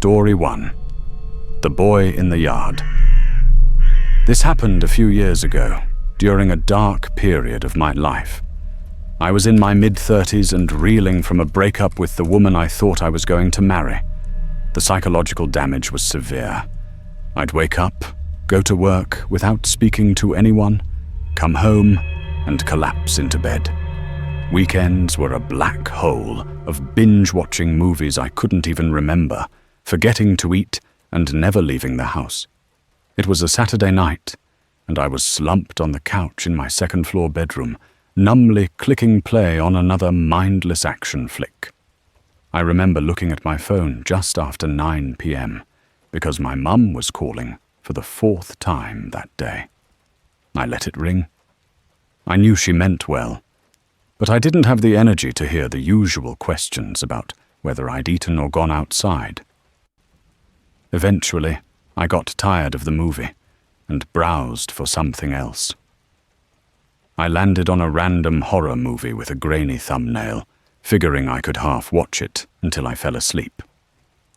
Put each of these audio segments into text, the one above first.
Story 1. The Boy in the Yard. This happened a few years ago, during a dark period of my life. I was in my mid-30s and reeling from a breakup with the woman I thought I was going to marry. The psychological damage was severe. I'd wake up, go to work without speaking to anyone, come home, and collapse into bed. Weekends were a black hole of binge-watching movies I couldn't even remember, forgetting to eat and never leaving the house. It was a Saturday night, and I was slumped on the couch in my second-floor bedroom, numbly clicking play on another mindless action flick. I remember looking at my phone just after 9 p.m. because my mum was calling for the 4th time that day. I let it ring. I knew she meant well, but I didn't have the energy to hear the usual questions about whether I'd eaten or gone outside. Eventually, I got tired of the movie and browsed for something else. I landed on a random horror movie with a grainy thumbnail, figuring I could half watch it until I fell asleep.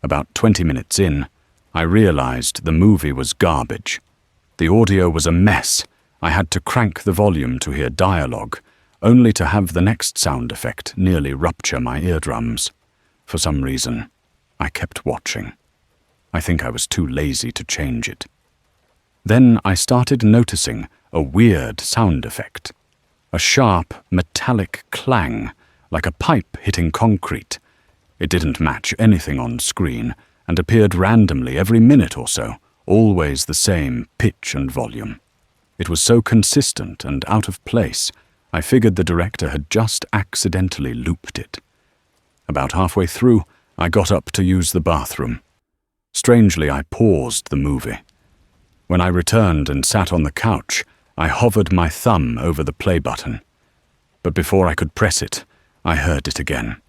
About 20 minutes in, I realized the movie was garbage. The audio was a mess. I had to crank the volume to hear dialogue, only to have the next sound effect nearly rupture my eardrums. For some reason, I kept watching. I think I was too lazy to change it. Then I started noticing a weird sound effect. A sharp, metallic clang, like a pipe hitting concrete. It didn't match anything on screen and appeared randomly every minute or so, always the same pitch and volume. It was so consistent and out of place, I figured the director had just accidentally looped it. About halfway through, I got up to use the bathroom. Strangely, I paused the movie. When I returned and sat on the couch, I hovered my thumb over the play button. But before I could press it, I heard it again.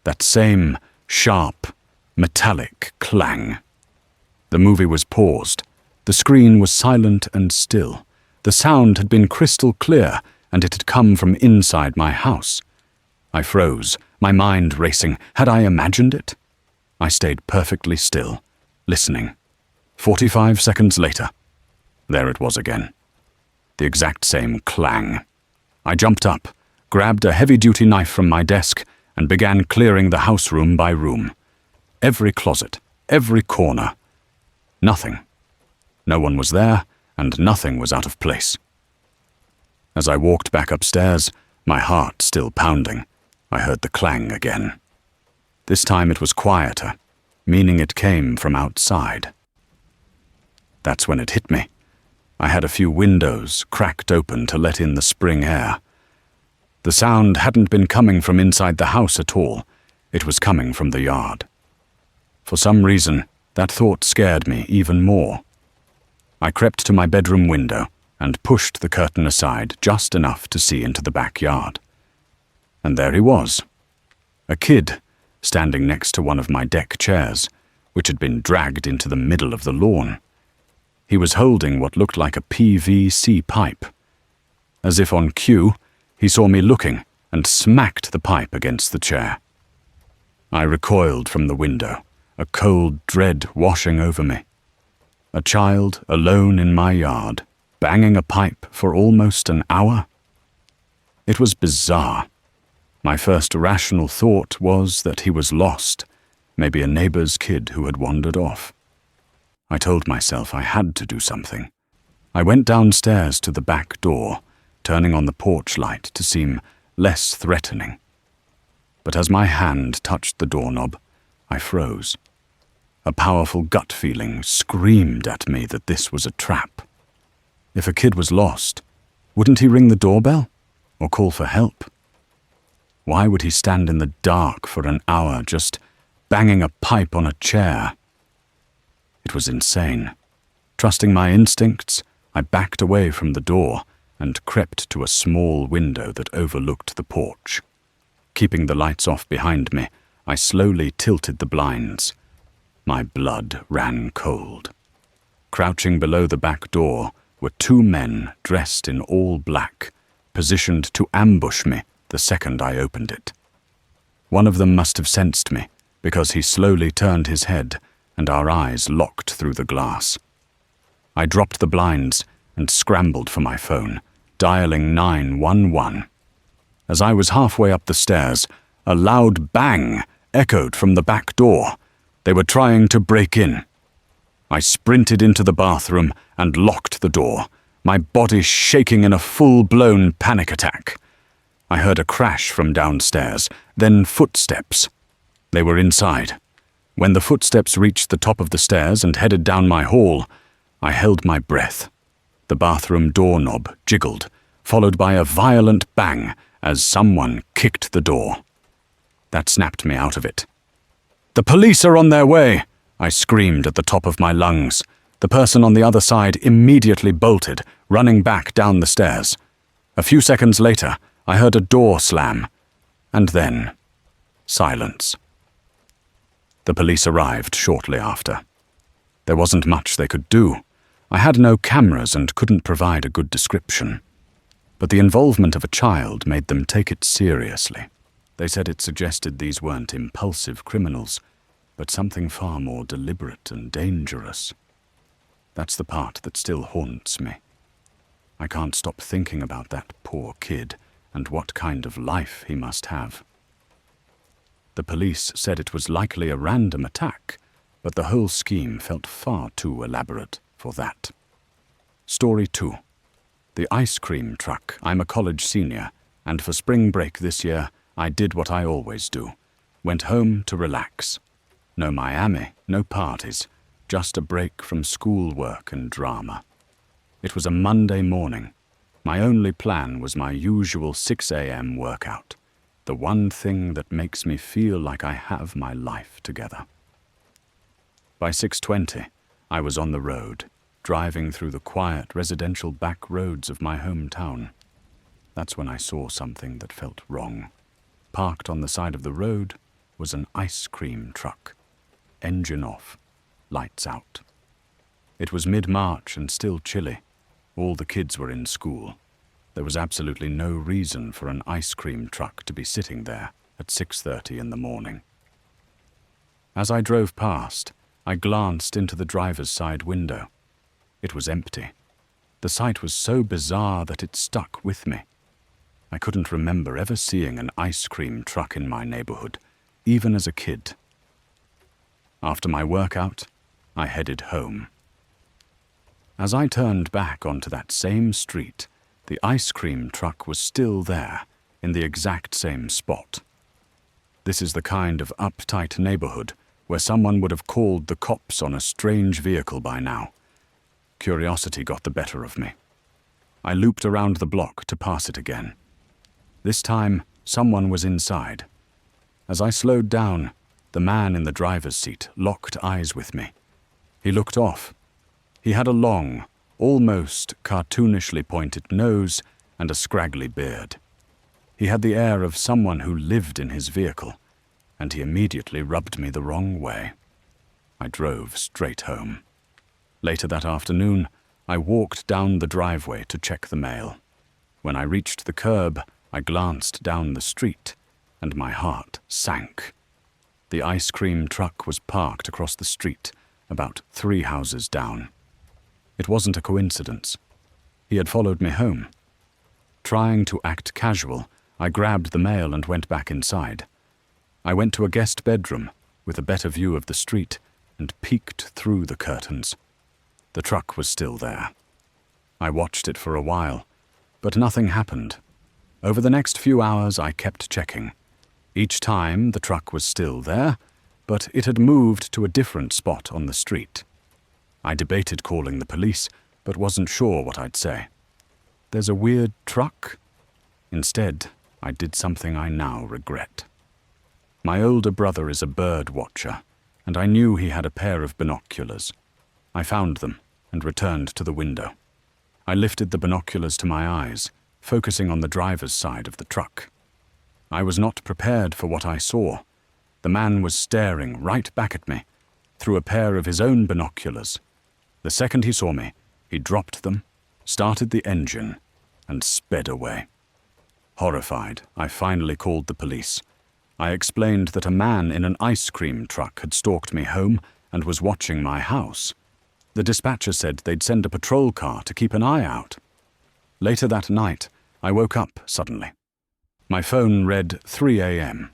That same sharp, metallic clang. The movie was paused. The screen was silent and still. The sound had been crystal clear, and it had come from inside my house. I froze, my mind racing. Had I imagined it? I stayed perfectly still, listening. 45 seconds later, there it was again. The exact same clang. I jumped up, grabbed a heavy-duty knife from my desk, and began clearing the house room by room. Every closet, every corner. Nothing. No one was there, and nothing was out of place. As I walked back upstairs, my heart still pounding, I heard the clang again. This time it was quieter, meaning it came from outside. That's when it hit me. I had a few windows cracked open to let in the spring air. The sound hadn't been coming from inside the house at all. It was coming from the yard. For some reason, that thought scared me even more. I crept to my bedroom window and pushed the curtain aside just enough to see into the backyard. And there he was, a kid standing next to one of my deck chairs, which had been dragged into the middle of the lawn. He was holding what looked like a PVC pipe. As if on cue, he saw me looking and smacked the pipe against the chair. I recoiled from the window, a cold dread washing over me. A child alone in my yard, banging a pipe for almost an hour? It was bizarre. My first rational thought was that he was lost, maybe a neighbor's kid who had wandered off. I told myself I had to do something. I went downstairs to the back door, turning on the porch light to seem less threatening. But as my hand touched the doorknob, I froze. A powerful gut feeling screamed at me that this was a trap. If a kid was lost, wouldn't he ring the doorbell or call for help? Why would he stand in the dark for an hour just banging a pipe on a chair? It was insane. Trusting my instincts, I backed away from the door and crept to a small window that overlooked the porch. Keeping the lights off behind me, I slowly tilted the blinds. My blood ran cold. Crouching below the back door were 2 men dressed in all black, positioned to ambush me the second I opened it. One of them must have sensed me, because he slowly turned his head and our eyes locked through the glass. I dropped the blinds and scrambled for my phone, dialing 911. As I was halfway up the stairs, a loud bang echoed from the back door. They were trying to break in. I sprinted into the bathroom and locked the door, my body shaking in a full-blown panic attack. I heard a crash from downstairs, then footsteps. They were inside. When the footsteps reached the top of the stairs and headed down my hall, I held my breath. The bathroom doorknob jiggled, followed by a violent bang as someone kicked the door. That snapped me out of it. "The police are on their way!" I screamed at the top of my lungs. The person on the other side immediately bolted, running back down the stairs. A few seconds later, I heard a door slam, and then silence. The police arrived shortly after. There wasn't much they could do. I had no cameras and couldn't provide a good description. But the involvement of a child made them take it seriously. They said it suggested these weren't impulsive criminals, but something far more deliberate and dangerous. That's the part that still haunts me. I can't stop thinking about that poor kid and what kind of life he must have. The police said it was likely a random attack, but the whole scheme felt far too elaborate for that. Story 2. The ice cream truck. I'm a college senior, and for spring break this year, I did what I always do. Went home to relax. No Miami, no parties, just a break from schoolwork and drama. It was a Monday morning. My only plan was my usual 6 a.m. workout, the one thing that makes me feel like I have my life together. By 6:20, I was on the road, driving through the quiet residential back roads of my hometown. That's when I saw something that felt wrong. Parked on the side of the road was an ice cream truck. Engine off, lights out. It was mid-March and still chilly. All the kids were in school. There was absolutely no reason for an ice cream truck to be sitting there at 6:30 in the morning. As I drove past, I glanced into the driver's side window. It was empty. The sight was so bizarre that it stuck with me. I couldn't remember ever seeing an ice cream truck in my neighborhood, even as a kid. After my workout, I headed home. As I turned back onto that same street, the ice cream truck was still there, in the exact same spot. This is the kind of uptight neighborhood where someone would have called the cops on a strange vehicle by now. Curiosity got the better of me. I looped around the block to pass it again. This time, someone was inside. As I slowed down, the man in the driver's seat locked eyes with me. He looked off. He had a long, almost cartoonishly pointed nose and a scraggly beard. He had the air of someone who lived in his vehicle, and he immediately rubbed me the wrong way. I drove straight home. Later that afternoon, I walked down the driveway to check the mail. When I reached the curb, I glanced down the street, and my heart sank. The ice cream truck was parked across the street, about 3 houses down. It wasn't a coincidence. He had followed me home. Trying to act casual, I grabbed the mail and went back inside. I went to a guest bedroom with a better view of the street and peeked through the curtains. The truck was still there. I watched it for a while, but nothing happened. Over the next few hours, I kept checking. Each time, the truck was still there, but it had moved to a different spot on the street. I debated calling the police, but wasn't sure what I'd say. There's a weird truck? Instead, I did something I now regret. My older brother is a bird watcher, and I knew he had a pair of binoculars. I found them and returned to the window. I lifted the binoculars to my eyes, focusing on the driver's side of the truck. I was not prepared for what I saw. The man was staring right back at me, through a pair of his own binoculars. The second he saw me, he dropped them, started the engine, and sped away. Horrified, I finally called the police. I explained that a man in an ice cream truck had stalked me home and was watching my house. The dispatcher said they'd send a patrol car to keep an eye out. Later that night, I woke up suddenly. My phone read 3 a.m.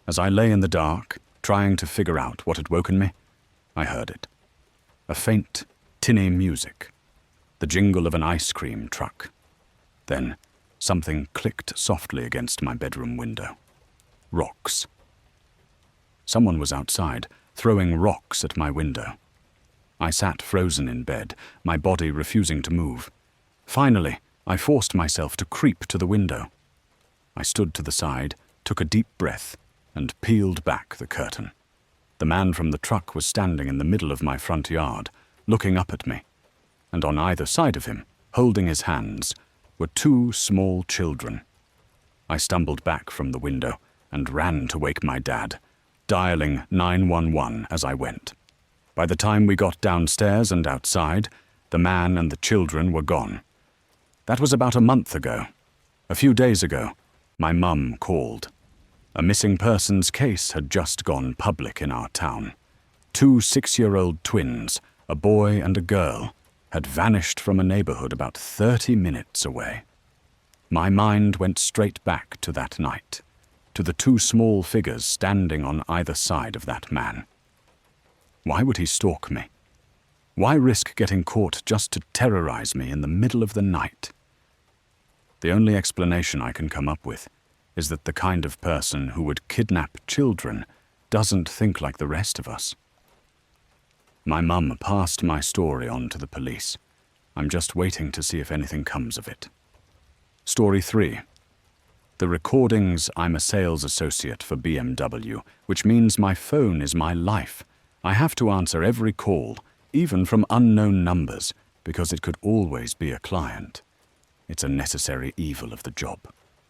As I lay in the dark, trying to figure out what had woken me, I heard it. A faint, tinny music. The jingle of an ice cream truck. Then, something clicked softly against my bedroom window. Rocks. Someone was outside, throwing rocks at my window. I sat frozen in bed, my body refusing to move. Finally, I forced myself to creep to the window. I stood to the side, took a deep breath, and peeled back the curtain. The man from the truck was standing in the middle of my front yard, looking up at me, and on either side of him, holding his hands, were 2 small children. I stumbled back from the window and ran to wake my dad, dialing 911 as I went. By the time we got downstairs and outside, the man and the children were gone. That was about a month ago. A few days ago, my mum called. A missing persons case had just gone public in our town. 2 6-year-old twins, a boy and a girl, had vanished from a neighborhood about 30 minutes away. My mind went straight back to that night, to the 2 small figures standing on either side of that man. Why would he stalk me? Why risk getting caught just to terrorize me in the middle of the night? The only explanation I can come up with is that the kind of person who would kidnap children doesn't think like the rest of us. My mum passed my story on to the police. I'm just waiting to see if anything comes of it. Story 3. The recordings. I'm a sales associate for BMW, which means my phone is my life. I have to answer every call, even from unknown numbers, because it could always be a client. It's a necessary evil of the job.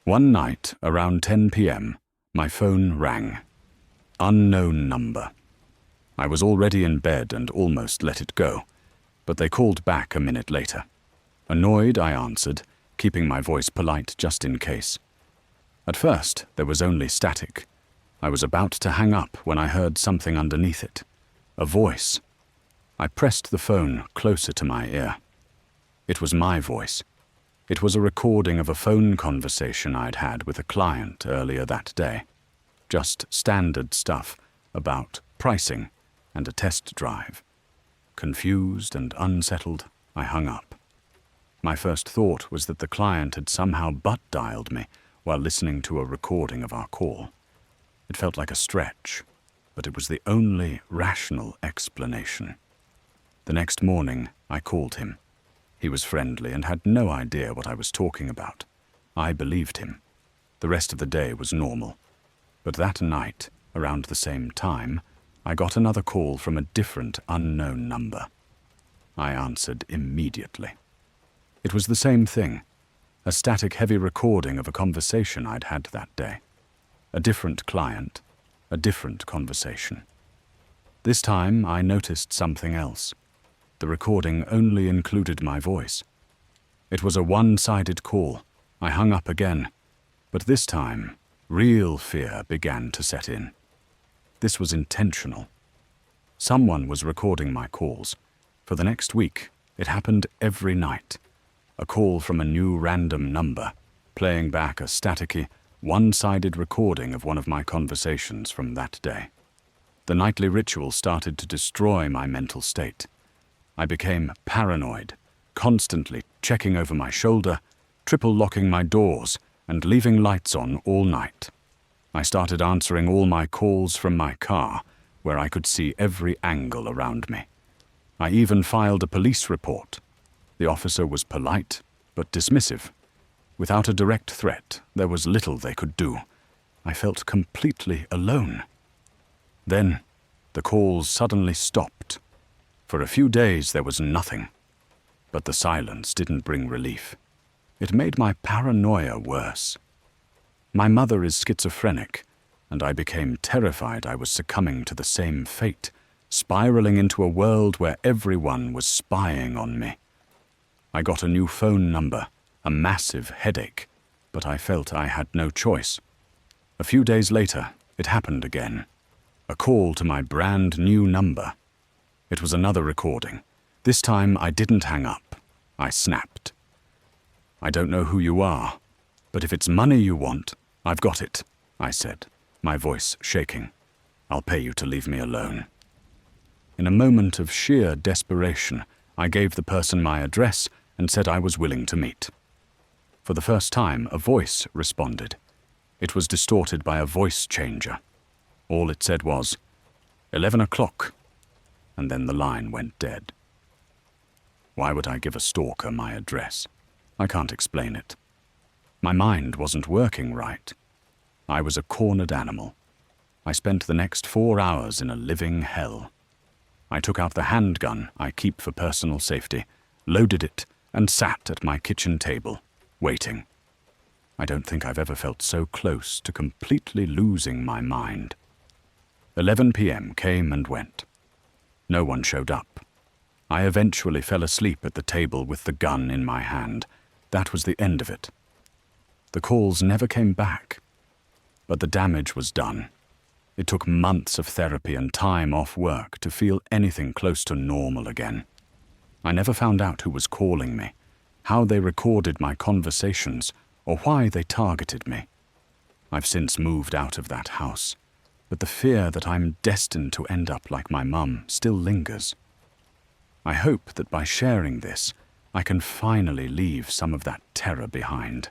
One night, around 10 p.m., my phone rang. Unknown number. I was already in bed and almost let it go, but they called back a minute later. Annoyed, I answered, keeping my voice polite just in case. At first, there was only static. I was about to hang up when I heard something underneath it. A voice. I pressed the phone closer to my ear. It was my voice. It was a recording of a phone conversation I'd had with a client earlier that day. Just standard stuff about pricing and a test drive. Confused and unsettled, I hung up. My first thought was that the client had somehow butt-dialed me while listening to a recording of our call. It felt like a stretch, but it was the only rational explanation. The next morning, I called him. He was friendly and had no idea what I was talking about. I believed him. The rest of the day was normal. But that night, around the same time, I got another call from a different unknown number. I answered immediately. It was the same thing, a static heavy recording of a conversation I'd had that day. A different client, a different conversation. This time I noticed something else. The recording only included my voice. It was a one-sided call. I hung up again, but this time, real fear began to set in. This was intentional. Someone was recording my calls. For the next week, it happened every night. A call from a new random number, playing back a staticky, one-sided recording of one of my conversations from that day. The nightly ritual started to destroy my mental state. I became paranoid, constantly checking over my shoulder, triple-locking my doors, and leaving lights on all night. I started answering all my calls from my car, where I could see every angle around me. I even filed a police report. The officer was polite, but dismissive. Without a direct threat, there was little they could do. I felt completely alone. Then, the calls suddenly stopped. For a few days there was nothing. But the silence didn't bring relief. It made my paranoia worse. My mother is schizophrenic, and I became terrified I was succumbing to the same fate, spiraling into a world where everyone was spying on me. I got a new phone number, a massive headache, but I felt I had no choice. A few days later, it happened again. A call to my brand new number, It was another recording. This time I didn't hang up. I snapped. "I don't know who you are, but if it's money you want, I've got it," I said, my voice shaking. "I'll pay you to leave me alone." In a moment of sheer desperation, I gave the person my address and said I was willing to meet. For the first time, a voice responded. It was distorted by a voice changer. All it said was, 11 o'clock, and then the line went dead. Why would I give a stalker my address? I can't explain it. My mind wasn't working right. I was a cornered animal. I spent the next 4 hours in a living hell. I took out the handgun I keep for personal safety, loaded it, and sat at my kitchen table, waiting. I don't think I've ever felt so close to completely losing my mind. 11 p.m. came and went. No one showed up. I eventually fell asleep at the table with the gun in my hand. That was the end of it. The calls never came back, but the damage was done. It took months of therapy and time off work to feel anything close to normal again. I never found out who was calling me, how they recorded my conversations, or why they targeted me. I've since moved out of that house, but the fear that I'm destined to end up like my mum still lingers. I hope that by sharing this, I can finally leave some of that terror behind.